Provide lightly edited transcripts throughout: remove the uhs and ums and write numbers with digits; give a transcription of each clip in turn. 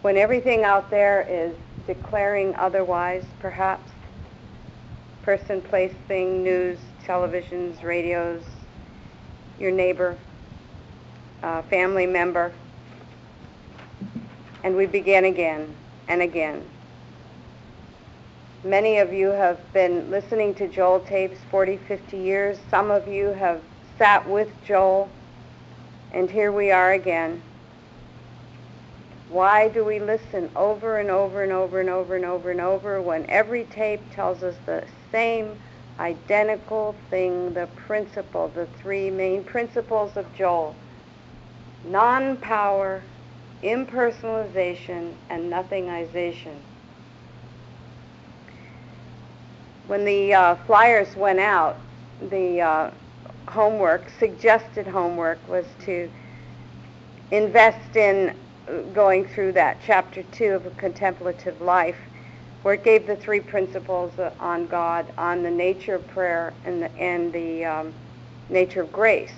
when everything out there is declaring otherwise, perhaps, person, place, thing, news, televisions, radios, your neighbor, family member, and we begin again and again. Many of you have been listening to Joel tapes 40, 50 years. Some of you have sat with Joel, and here we are again. Why do we listen over and over and over and over and over and over when every tape tells us the same identical thing, the principle, the three main principles of Joel: non-power, impersonalization, and nothingization. When the flyers went out, the suggested homework was to invest in going through that chapter 2 of A Contemplative Life, where it gave the three principles on God, on the nature of prayer, and the nature of grace,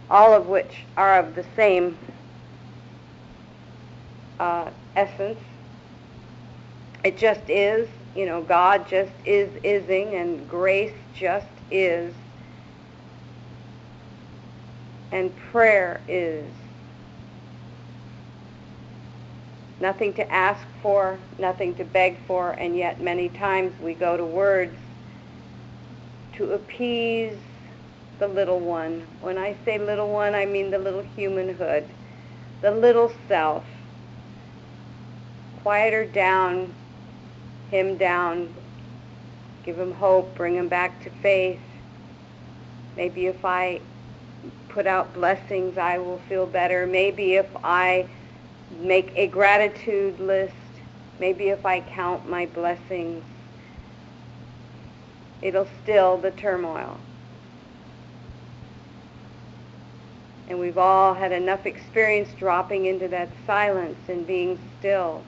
all of which are of the same essence. It just is, God just ising, and grace just is, and prayer is. Nothing to ask for, nothing to beg for, and yet many times we go to words to appease the little one. When I say little one, I mean the little humanhood, the little self. Quiet her down, him down, give him hope, bring him back to faith. Maybe if I put out blessings, I will feel better. Maybe if I make a gratitude list, maybe if I count my blessings, it'll still the turmoil. And we've all had enough experience dropping into that silence and being still.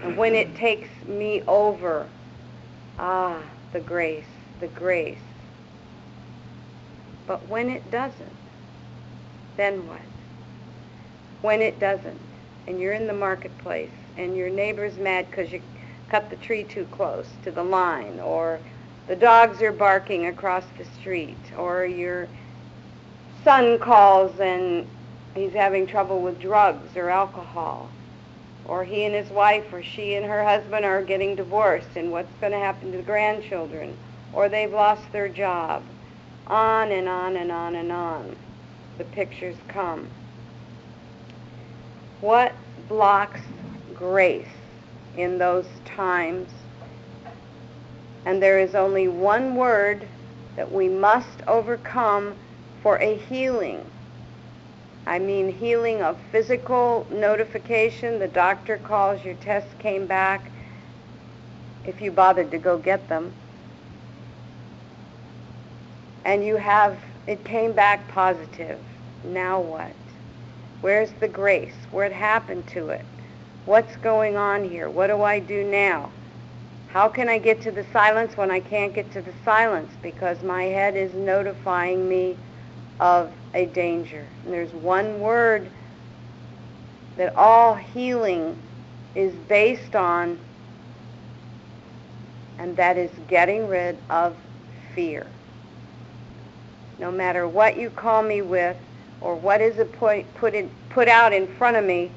And when it takes me over, the grace, the grace. But when it doesn't, then what? When it doesn't, and you're in the marketplace, and your neighbor's mad because you cut the tree too close to the line, or the dogs are barking across the street, or your son calls and he's having trouble with drugs or alcohol, or he and his wife, or she and her husband are getting divorced, and what's going to happen to the grandchildren, or they've lost their job. On and on and on and on. The pictures come. What blocks grace in those times? And there is only one word that we must overcome for a healing. I mean healing of physical notification. The doctor calls, your tests came back, if you bothered to go get them. And it came back positive. Now what? Where's the grace? What happened to it? What's going on here? What do I do now? How can I get to the silence when I can't get to the silence because my head is notifying me of a danger? And there's one word that all healing is based on, and that is getting rid of fear. No matter what you call me with, or what is put out in front of me,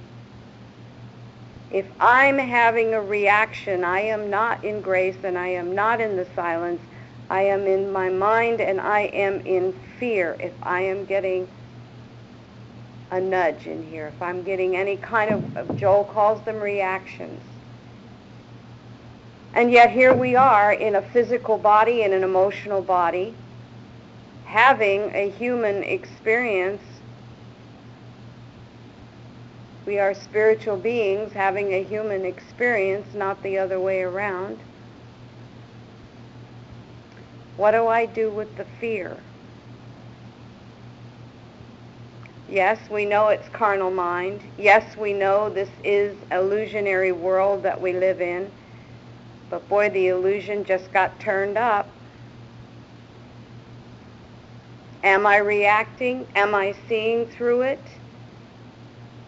if I'm having a reaction, I am not in grace and I am not in the silence. I am in my mind and I am in fear. If I am getting a nudge in here, if I'm getting any kind of Joel calls them reactions. And yet here we are in a physical body, in an emotional body, having a human experience. We are spiritual beings having a human experience, not the other way around. What do I do with the fear? Yes, we know it's carnal mind. Yes, we know this is illusionary world that we live in. But boy, the illusion just got turned up. Am I reacting? Am I seeing through it?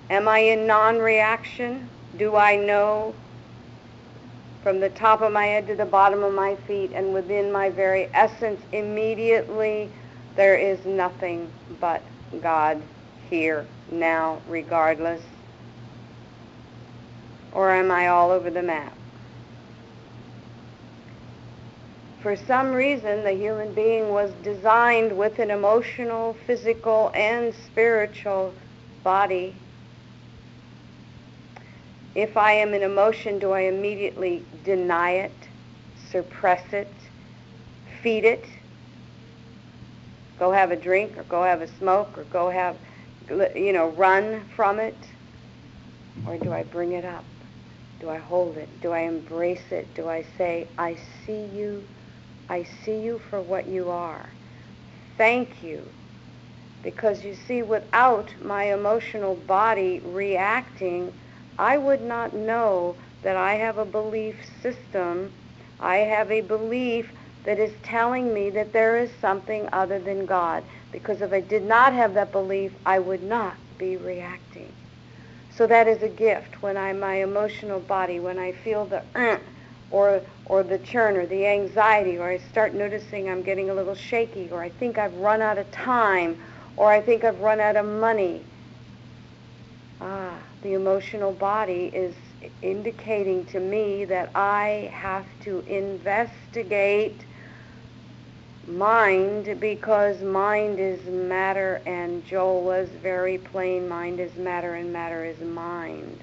Am I in non-reaction? Do I know from the top of my head to the bottom of my feet and within my very essence immediately there is nothing but God here, now, regardless? Or am I all over the map? For some reason, the human being was designed with an emotional, physical, and spiritual body. If I am in emotion, do I immediately deny it, suppress it, feed it, go have a drink or go have a smoke or go have, run from it? Or do I bring it up? Do I hold it? Do I embrace it? Do I say, I see you for what you are. Thank you. Because you see, without my emotional body reacting, I would not know that I have a belief system. I have a belief that is telling me that there is something other than God. Because if I did not have that belief, I would not be reacting. So that is a gift. When my emotional body, when I feel the or the churn or the anxiety, or I start noticing I'm getting a little shaky, or I think I've run out of time, or I think I've run out of money. The emotional body is indicating to me that I have to investigate mind, because mind is matter, and Joel was very plain, mind is matter and matter is mind.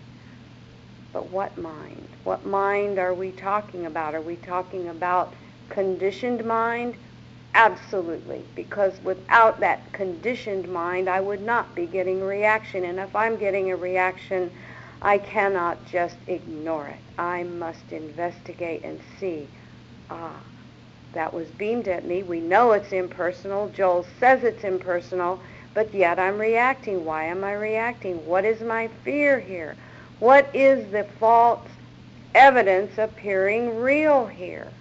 But what mind? What mind are we talking about? Are we talking about conditioned mind? Absolutely, because without that conditioned mind, I would not be getting a reaction. And if I'm getting a reaction, I cannot just ignore it. I must investigate and see, that was beamed at me. We know it's impersonal. Joel says it's impersonal, but yet I'm reacting. Why am I reacting? What is my fear here? What is the false evidence appearing real here?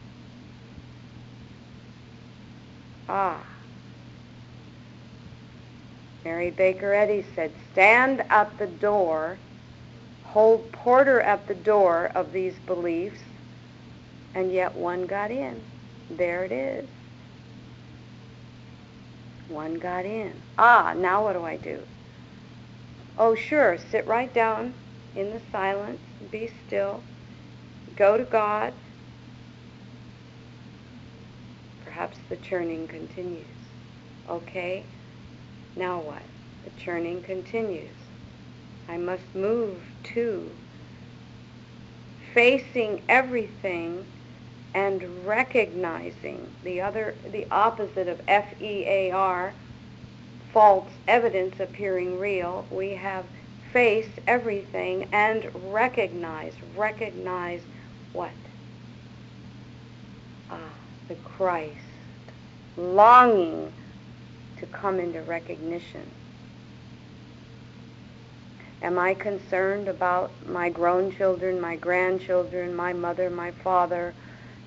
Mary Baker Eddy said, stand at the door, hold porter at the door of these beliefs, and yet one got in. There it is. One got in. Now what do I do? Oh, sure, sit right down in the silence, be still, go to God. Perhaps the churning continues. Okay, now what? The churning continues. I must move to facing everything and recognizing the opposite of FEAR, false evidence appearing real. We have face everything and recognize what? The Christ, longing to come into recognition. Am I concerned about my grown children, my grandchildren, my mother, my father?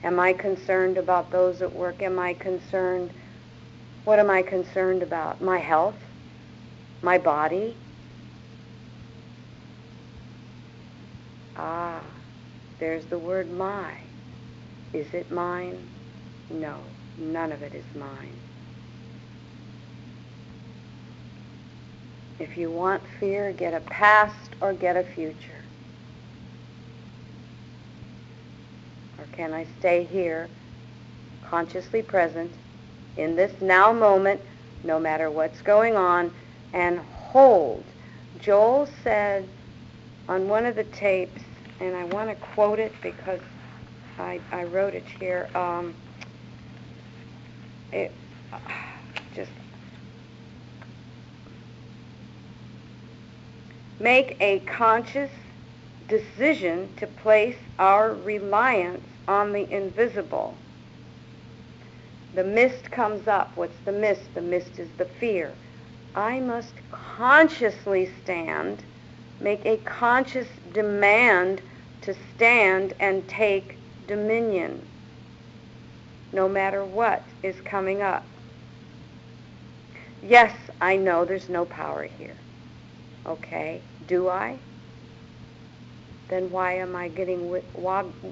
Am I concerned about those at work? What am I concerned about? My health? My body? There's the word my. Is it mine? No, none of it is mine. If you want fear, get a past or get a future. Or can I stay here, consciously present, in this now moment, no matter what's going on, and hold? Joel said on one of the tapes, and I want to quote it because I wrote it here, make a conscious decision to place our reliance on the invisible. The mist comes up. What's the mist? The mist is the fear. I must consciously stand, make a conscious demand to stand and take dominion, no matter what is coming up. Yes, I know there's no power here, okay? Do I? Then why am I getting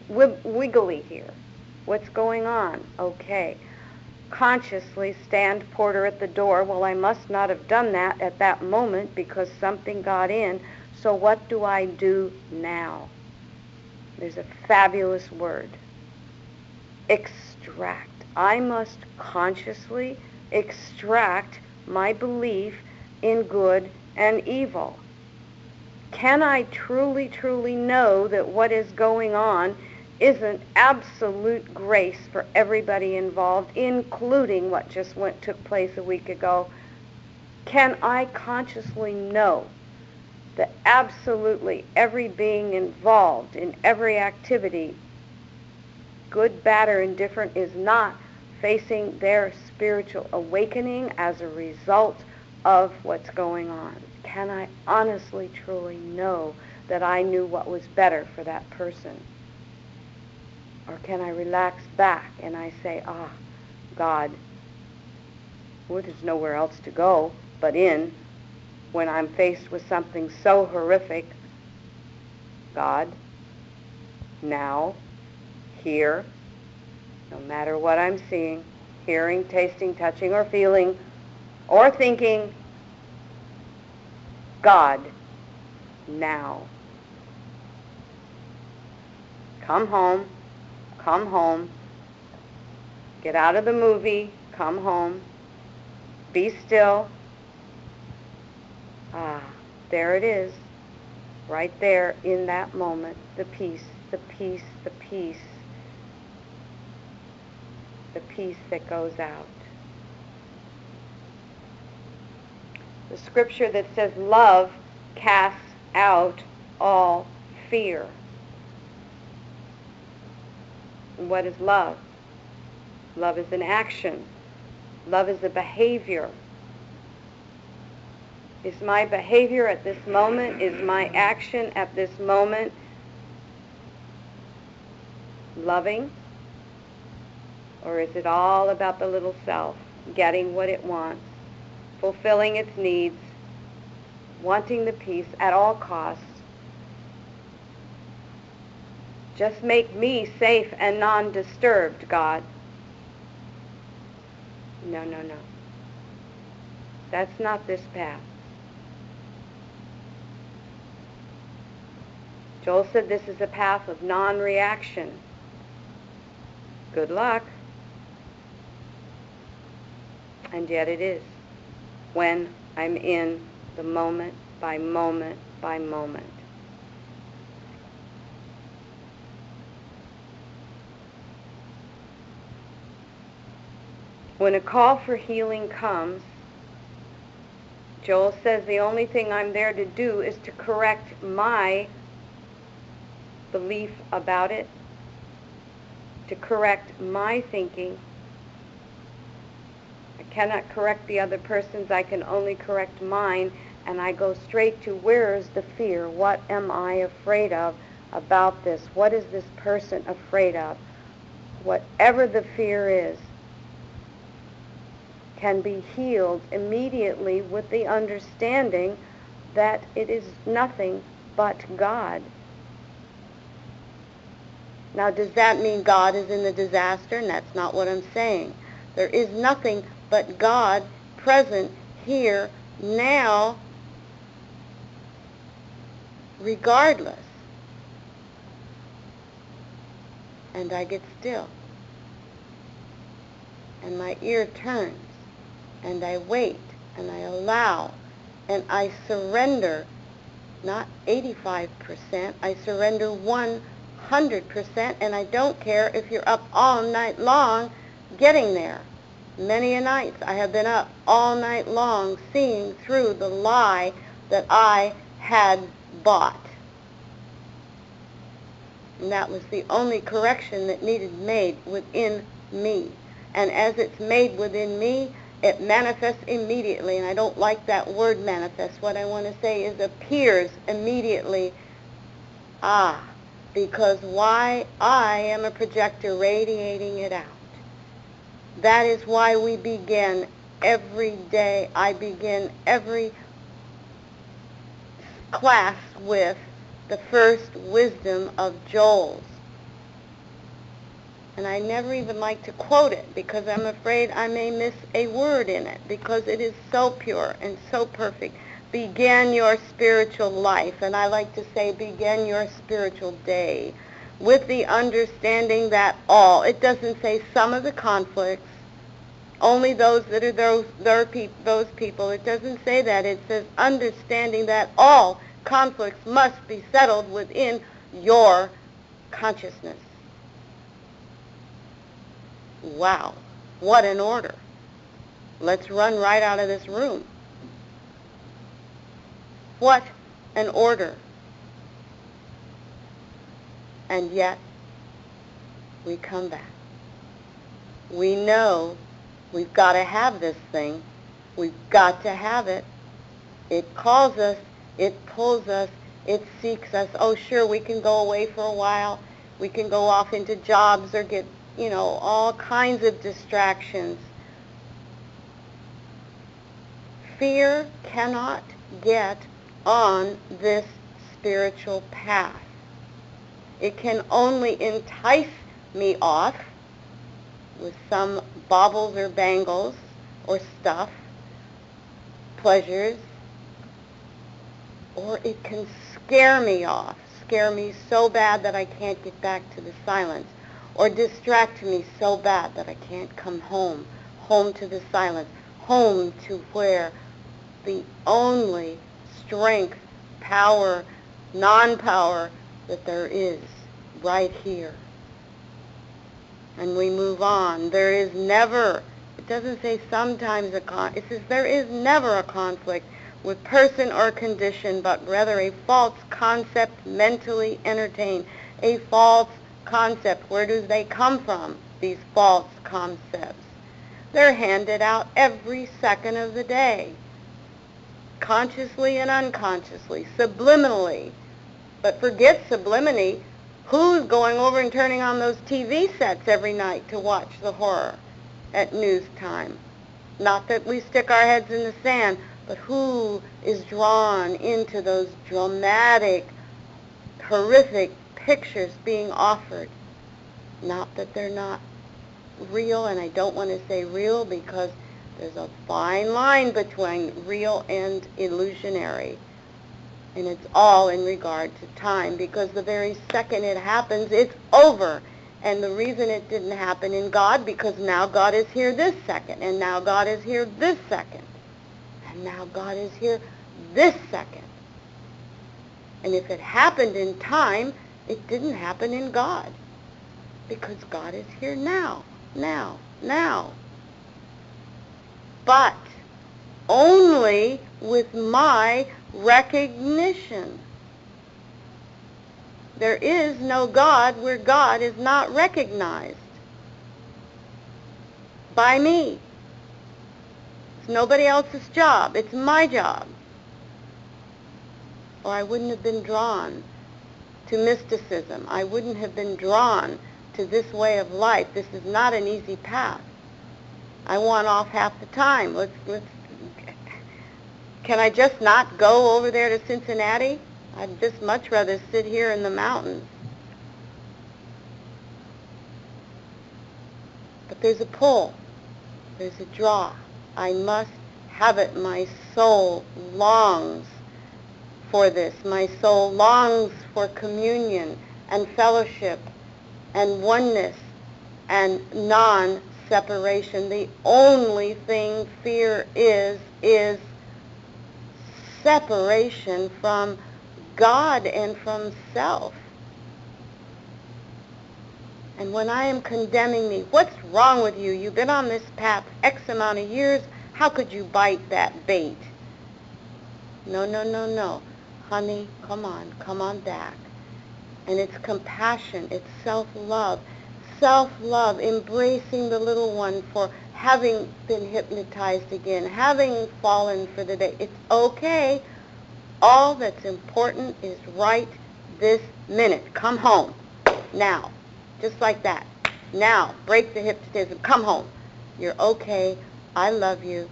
wiggly here? What's going on? Okay. Consciously stand porter at the door. Well, I must not have done that at that moment because something got in. So what do I do now? There's a fabulous word. Extract. I must consciously extract my belief in good and evil. Can I truly, truly know that what is going on isn't absolute grace for everybody involved, including what just took place a week ago? Can I consciously know that absolutely every being involved in every activity, good, bad, or indifferent, is not facing their spiritual awakening as a result of what's going on? Can I honestly, truly know that I knew what was better for that person? Or can I relax back and I say, God, well, there's nowhere else to go but in. When I'm faced with something so horrific, God, now, here, no matter what I'm seeing, hearing, tasting, touching, or feeling, or thinking, God, now. Come home, get out of the movie, come home, be still. There it is, right there in that moment, the peace, the peace, the peace, the peace that goes out. The scripture that says love casts out all fear. And what is love? Love is an action. Love is a behavior. Is my behavior at this moment, is my action at this moment loving? Or is it all about the little self, getting what it wants, fulfilling its needs, wanting the peace at all costs? Just make me safe and non-disturbed, God. No. That's not this path. Joel said this is a path of non-reaction. Good luck. And yet it is, when I'm in the moment by moment by moment. When a call for healing comes, Joel says the only thing I'm there to do is to correct my belief about it, to correct my thinking. I cannot correct the other person's, I can only correct mine, and I go straight to where is the fear? What am I afraid of about this? What is this person afraid of? Whatever the fear is can be healed immediately with the understanding that it is nothing but God. Now, does that mean God is in the disaster? And that's not what I'm saying. There is nothing but God present here, now, regardless. And I get still. And my ear turns. And I wait. And I allow. And I surrender, not 85%, I surrender 100%, and I don't care if you're up all night long getting there. Many a nights I have been up all night long seeing through the lie that I had bought. And that was the only correction that needed made within me. And as it's made within me, it manifests immediately. And I don't like that word manifest. What I want to say is appears immediately. Because why? I am a projector radiating it out. That is why we begin every day. I begin every class with the first wisdom of Joel's. And I never even like to quote it because I'm afraid I may miss a word in it because it is so pure and so perfect. Begin your spiritual life, and I like to say begin your spiritual day with the understanding that all, it doesn't say some of the conflicts, only those that are those people. It doesn't say that. It says understanding that all conflicts must be settled within your consciousness. Wow, what an order. Let's run right out of this room. What an order. And yet, we come back. We know we've got to have this thing. We've got to have it. It calls us. It pulls us. It seeks us. Oh, sure, we can go away for a while. We can go off into jobs or get, all kinds of distractions. Fear cannot get on this spiritual path. It can only entice me off with some baubles or bangles or stuff, pleasures, or it can scare me off, scare me so bad that I can't get back to the silence, or distract me so bad that I can't come home to the silence, home to where the only strength, power, non-power that there is right here. And we move on. There is never, it doesn't say sometimes it says there is never a conflict with person or condition, but rather a false concept mentally entertained. A false concept. Where do they come from, these false concepts? They're handed out every second of the day, consciously and unconsciously, subliminally. But forget sublimity. Who's going over and turning on those TV sets every night to watch the horror at news time? Not that we stick our heads in the sand, but who is drawn into those dramatic, horrific pictures being offered? Not that they're not real, and I don't want to say real because there's a fine line between real and illusionary. And it's all in regard to time, because the very second it happens, it's over. And the reason it didn't happen in God, because now God is here this second, and now God is here this second, and now God is here this second. And if it happened in time, it didn't happen in God, because God is here now. But only with my recognition. There is no God where God is not recognized by me. It's nobody else's job. It's my job. Or I wouldn't have been drawn to mysticism. I wouldn't have been drawn to this way of life. This is not an easy path. I want off half the time. Can I just not go over there to Cincinnati? I'd just much rather sit here in the mountains. But there's a pull. There's a draw. I must have it. My soul longs for this. My soul longs for communion and fellowship and oneness and non-separation. The only thing fear is separation from God and from self. And when I am condemning me, what's wrong with you? You've been on this path X amount of years. How could you bite that bait? No. Honey, come on back. And it's compassion, it's self-love. Self-love, embracing the little one for having been hypnotized again, having fallen for the day. It's okay. All that's important is right this minute. Come home. Now. Just like that. Now. Break the hypnotism. Come home. You're okay. I love you.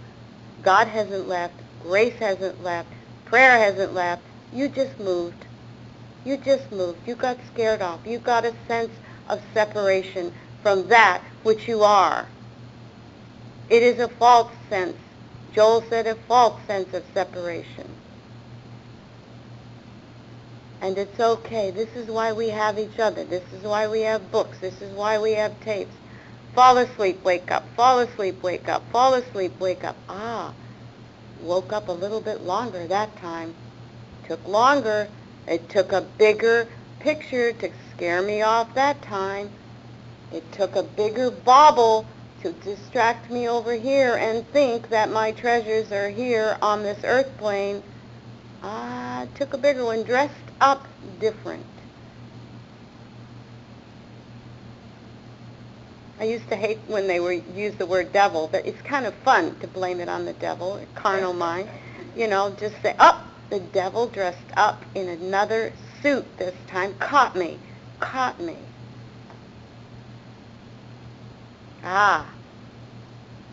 God hasn't left. Grace hasn't left. Prayer hasn't left. You just moved. You just moved. You got scared off. You got a sense of separation from that which you are. It is a false sense. Joel said a false sense of separation. And it's okay. This is why we have each other. This is why we have books. This is why we have tapes. Fall asleep, wake up. Fall asleep, wake up. Fall asleep, wake up. Woke up a little bit longer that time. Took longer. It took a bigger picture to scare me off that time. It took a bigger bauble to distract me over here and think that my treasures are here on this earth plane. It took a bigger one, dressed up different. I used to hate when they use the word devil, but it's kind of fun to blame it on the devil, a carnal mind. Just say, the devil dressed up in another suit this time, caught me.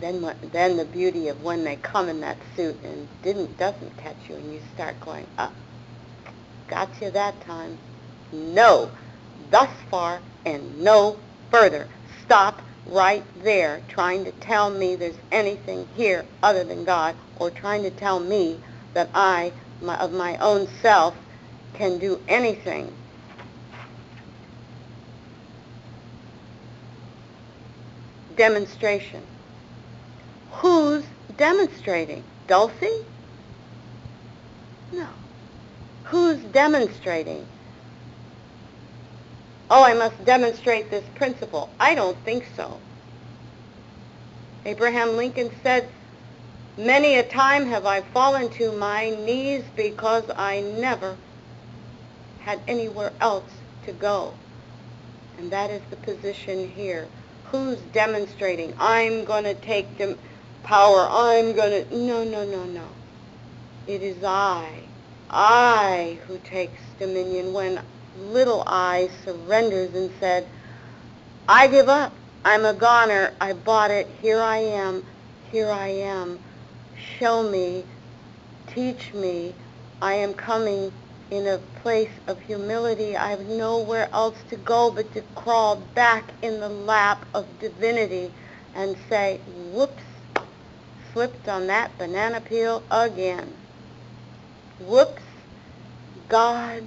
Then the beauty of when they come in that suit and doesn't catch you, and you start going, got you that time. No, thus far and no further. Stop right there trying to tell me there's anything here other than God, or trying to tell me that I, of my own self, can do anything. Demonstration. Who's demonstrating? Dulcie? No. Who's demonstrating? I must demonstrate this principle. I don't think so. Abraham Lincoln said, many a time have I fallen to my knees because I never had anywhere else to go. And that is the position here. Who's demonstrating? I'm going to take power. No. It is I who takes dominion. When little I surrenders and said, I give up. I'm a goner. I bought it. Here I am. Show me. Teach me. I am coming in a place of humility. I have nowhere else to go but to crawl back in the lap of divinity and say, whoops, slipped on that banana peel again. Whoops, God.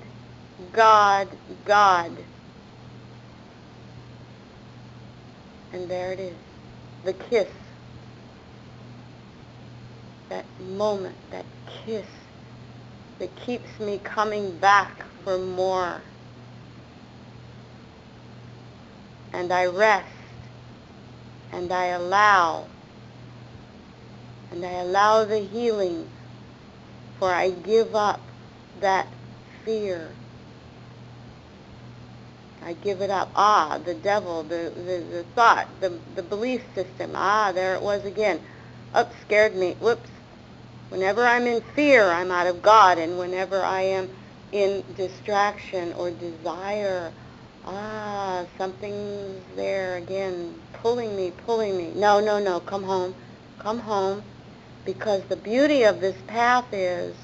And there it is, the kiss. That moment, that kiss that keeps me coming back for more. And I rest, and I allow the healing, for I give up that fear. I give it up. The devil, the thought, the belief system. There it was again. Scared me. Whoops. Whenever I'm in fear, I'm out of God. And whenever I am in distraction or desire, something's there again, pulling me. No, come home. Because the beauty of this path is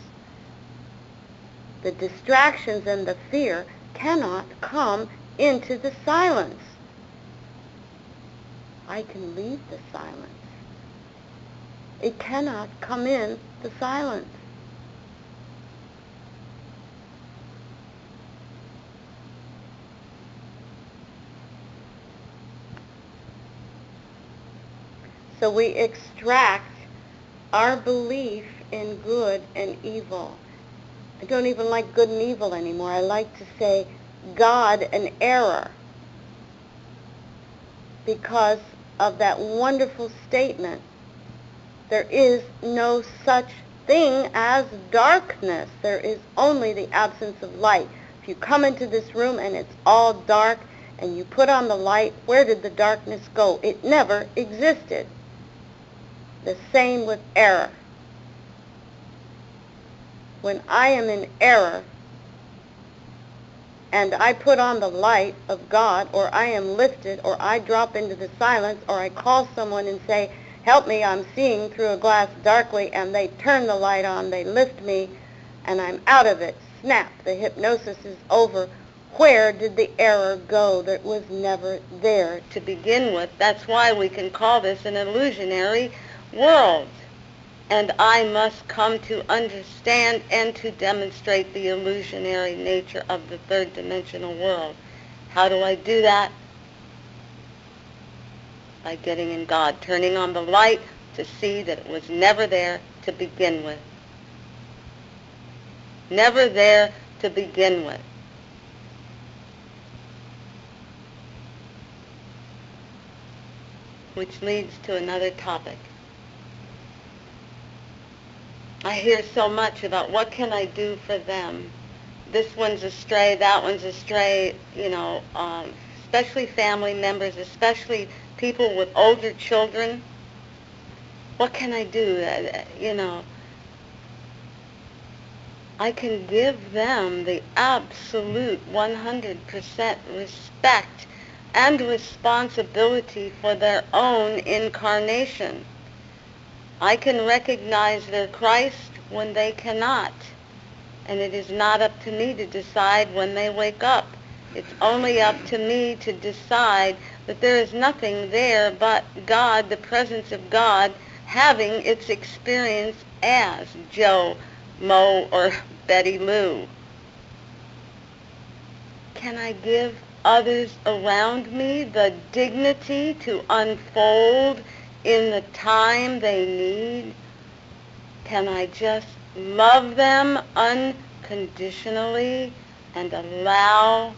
the distractions and the fear cannot come into the silence. I can leave the silence. It cannot come in the silence. So we extract our belief in good and evil. I don't even like good and evil anymore. I like to say God and error, because of that wonderful statement, there is no such thing as darkness. There is only the absence of light. If you come into this room and it's all dark and you put on the light, where did the darkness go? It never existed. The same with error. When I am in error and I put on the light of God, or I am lifted, or I drop into the silence, or I call someone and say, help me, I'm seeing through a glass darkly, and they turn the light on, they lift me, and I'm out of it snap, the hypnosis is over, where did the error go that was never there to begin with? That's why we can call this an illusionary world. And I must come to understand and to demonstrate the illusionary nature of the third dimensional world. How do I do that? By getting in God, turning on the light to see that it was never there to begin with. Never there to begin with. Which leads to another topic. I hear so much about what can I do for them. This one's astray, that one's astray, especially family members, especially people with older children. What can I do? I can give them the absolute 100% respect and responsibility for their own incarnation. I can recognize their Christ when they cannot, and it is not up to me to decide when they wake up. It's only up to me to decide that there is nothing there but God, the presence of God, having its experience as Joe, Mo, or Betty Lou. Can I give others around me the dignity to unfold in the time they need? Can I just love them unconditionally and allow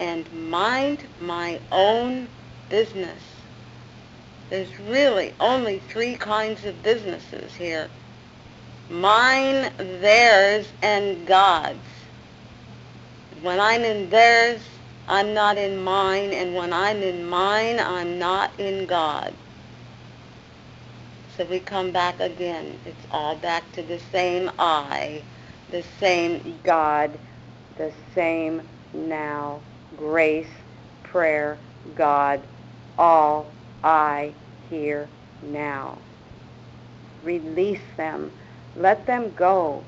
and mind my own business? There's really only 3 kinds of businesses here. Mine, theirs, and God's. When I'm in theirs, I'm not in mine, and when I'm in mine, I'm not in God. So we come back again. It's all back to the same I, the same God, the same now, grace, prayer, God, all I here now. Release them. Let them go.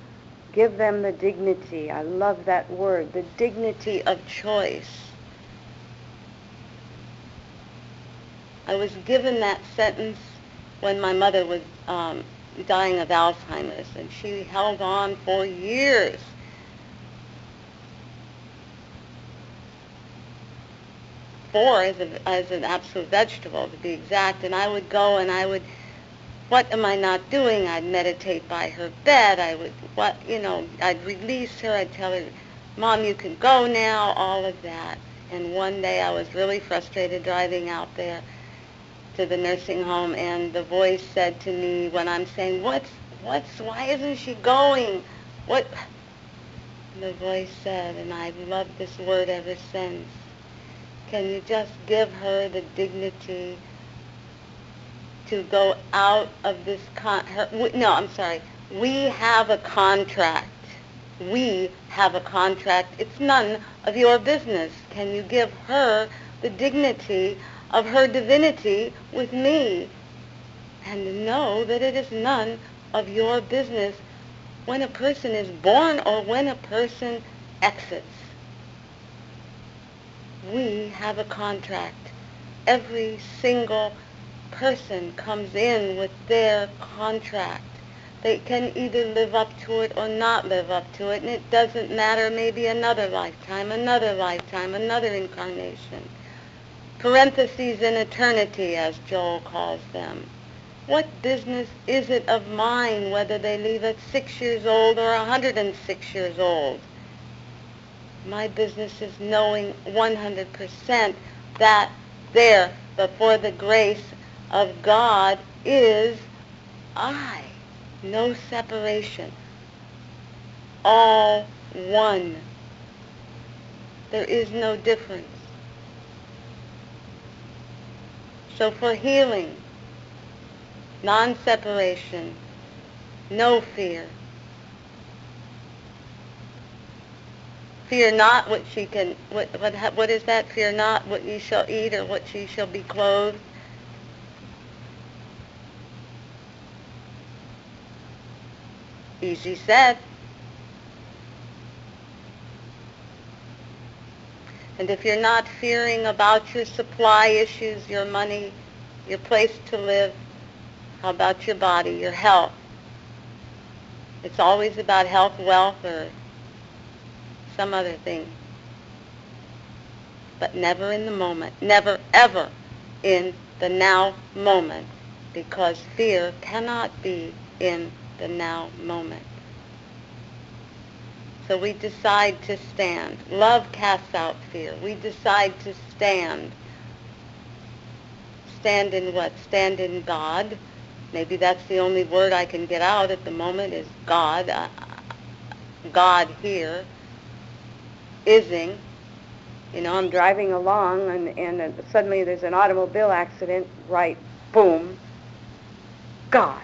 Give them the dignity. I love that word, the dignity of choice. I was given that sentence when my mother was dying of Alzheimer's, and she held on for years. Four as an absolute vegetable, to be exact. And I would go and I would, what am I not doing? I'd meditate by her bed. I'd release her. I'd tell her, Mom, you can go now, all of that. And one day I was really frustrated driving out there to the nursing home, and the voice said to me when I'm saying, why isn't she going? What? The voice said, and I've loved this word ever since, can you just give her the dignity to go out of this we have a contract. We have a contract. It's none of your business. Can you give her the dignity of her divinity with me, and know that it is none of your business when a person is born or when a person exits. We have a contract. Every single person comes in with their contract. They can either live up to it or not live up to it, and it doesn't matter, maybe another lifetime, another incarnation. Parentheses in eternity, as Joel calls them. What business is it of mine whether they leave at 6 years old or 106 years old? My business is knowing 100% that there, before the grace of God, is I. No separation. All one. There is no difference. So for healing, non-separation, no fear. Fear not what she can, what is that? Fear not what ye shall eat or what ye shall be clothed. Easy said. And if you're not fearing about your supply issues, your money, your place to live, how about your body, your health? It's always about health, wealth, or some other thing. But never in the moment, never ever in the now moment, because fear cannot be in the now moment. So we decide to stand. Love casts out fear. We decide to stand. Stand in what? Stand in God. Maybe that's the only word I can get out at the moment is God. God here. Ising. You know, I'm driving along and suddenly there's an automobile accident, right, boom. God,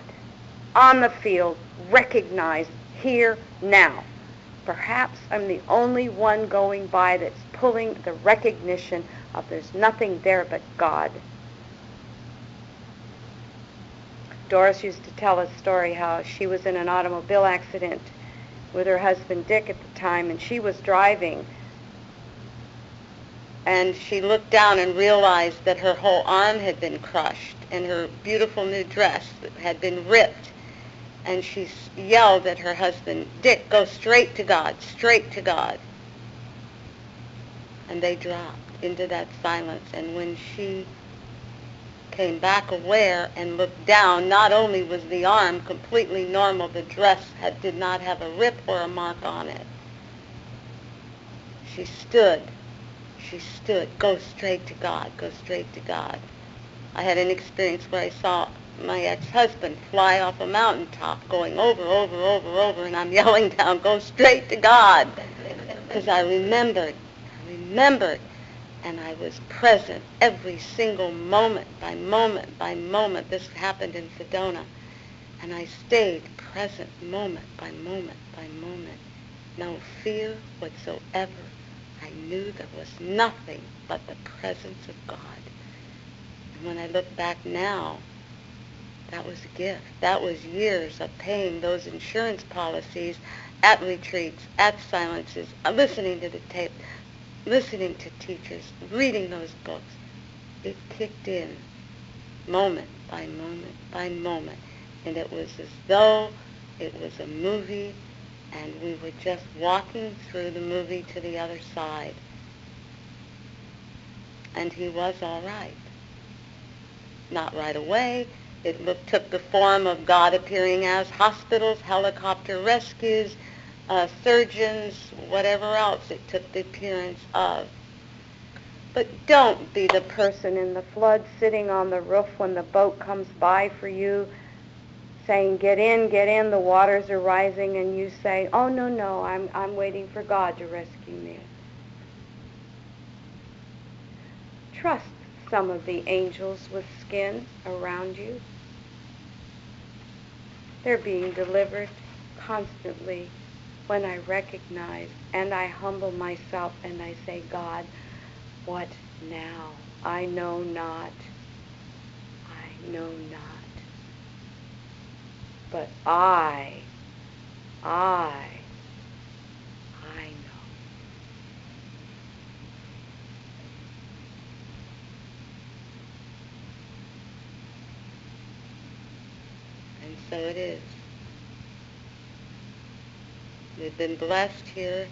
on the field, recognized here, now. Perhaps I'm the only one going by that's pulling the recognition of there's nothing there but God. Doris used to tell a story how she was in an automobile accident with her husband Dick at the time, and she was driving. And she looked down and realized that her whole arm had been crushed and her beautiful new dress had been ripped. And she yelled at her husband, Dick, go straight to God, straight to God. And they dropped into that silence. And when she came back aware and looked down, not only was the arm completely normal, the dress did not have a rip or a mark on it. She stood, go straight to God, go straight to God. I had an experience where I saw my ex-husband fly off a mountaintop going over, and I'm yelling down, go straight to God, because I remembered, and I was present every single moment by moment. This happened in Sedona, and I stayed present moment by moment. No fear whatsoever. I knew there was nothing but the presence of God. And when I look back now, that was a gift. That was years of paying those insurance policies at retreats, at silences, listening to the tape, listening to teachers, reading those books. It kicked in moment by moment. And it was as though it was a movie and we were just walking through the movie to the other side. And he was all right. Not right away. It took the form of God appearing as hospitals, helicopter rescues, surgeons, whatever else it took the appearance of. But don't be the person in the flood sitting on the roof when the boat comes by for you, saying, get in, the waters are rising, and you say, oh, no, I'm waiting for God to rescue me. Trust some of the angels with skin around you. They're being delivered constantly when I recognize and I humble myself and I say, God, what now? I know not. But I know. And so it is. We've been blessed here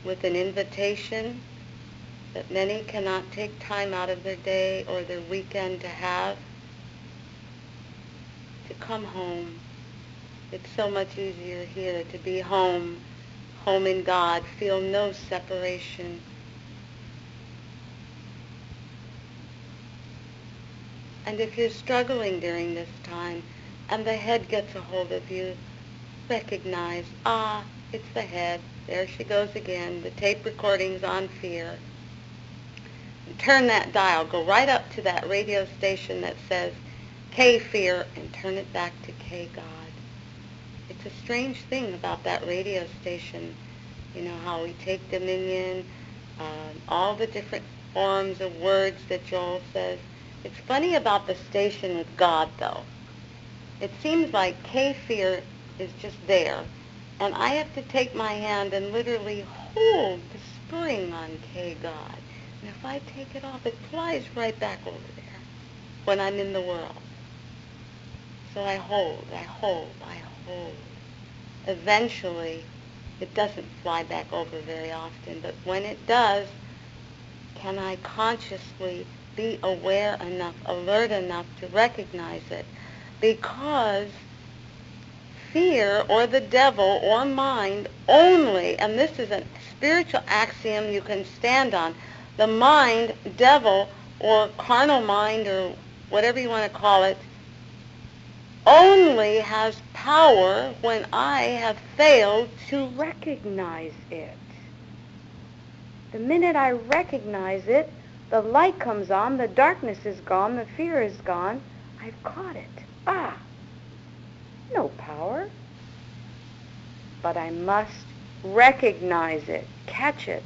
with an invitation that many cannot take time out of their day or their weekend to have, to come home. It's so much easier here to be home in God, feel no separation. And if you're struggling during this time and the head gets a hold of you, recognize, it's the head. There she goes again. The tape recording's on fear. And turn that dial. Go right up to that radio station that says K fear and turn it back to K God. It's a strange thing about that radio station. You know, how we take dominion, all the different forms of words that Joel says. It's funny about the station with God, though. It seems like K-fear is just there, and I have to take my hand and literally hold the spring on K-God. And if I take it off, it flies right back over there when I'm in the world. So I hold, I hold, I hold. Eventually, it doesn't fly back over very often, but when it does, can I consciously be aware enough, alert enough to recognize it? Because fear or the devil or mind only, and this is a spiritual axiom you can stand on, the mind, devil, or carnal mind, or whatever you want to call it, only has power when I have failed to recognize it. The minute I recognize it, the light comes on, the darkness is gone, the fear is gone. I've caught it. Ah, no power. But I must recognize it, catch it,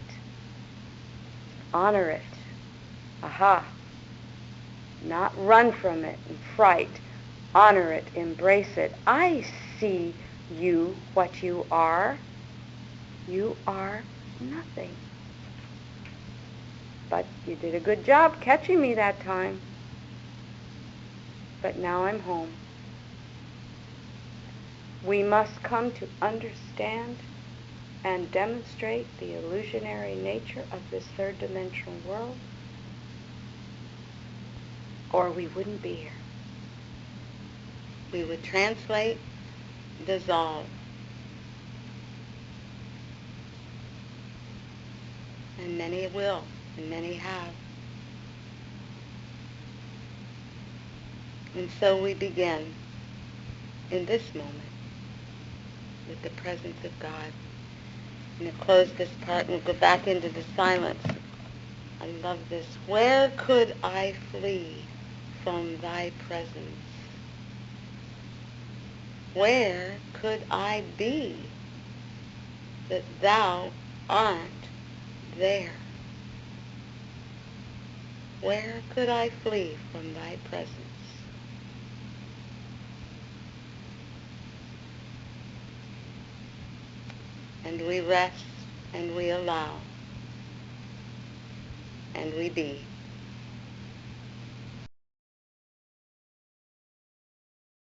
honor it. Aha. Not run from it in fright. Honor it, embrace it. I see you, what you are. You are nothing. But you did a good job catching me that time. But now I'm home. We must come to understand and demonstrate the illusionary nature of this third dimensional world, or we wouldn't be here. We would translate, dissolve. And many will, and many have. And so we begin in this moment with the presence of God. I'm going to close this part and we'll go back into the silence. I love this. Where could I flee from thy presence? Where could I be that thou art there? Where could I flee from thy presence? And we rest, and we allow, and we be.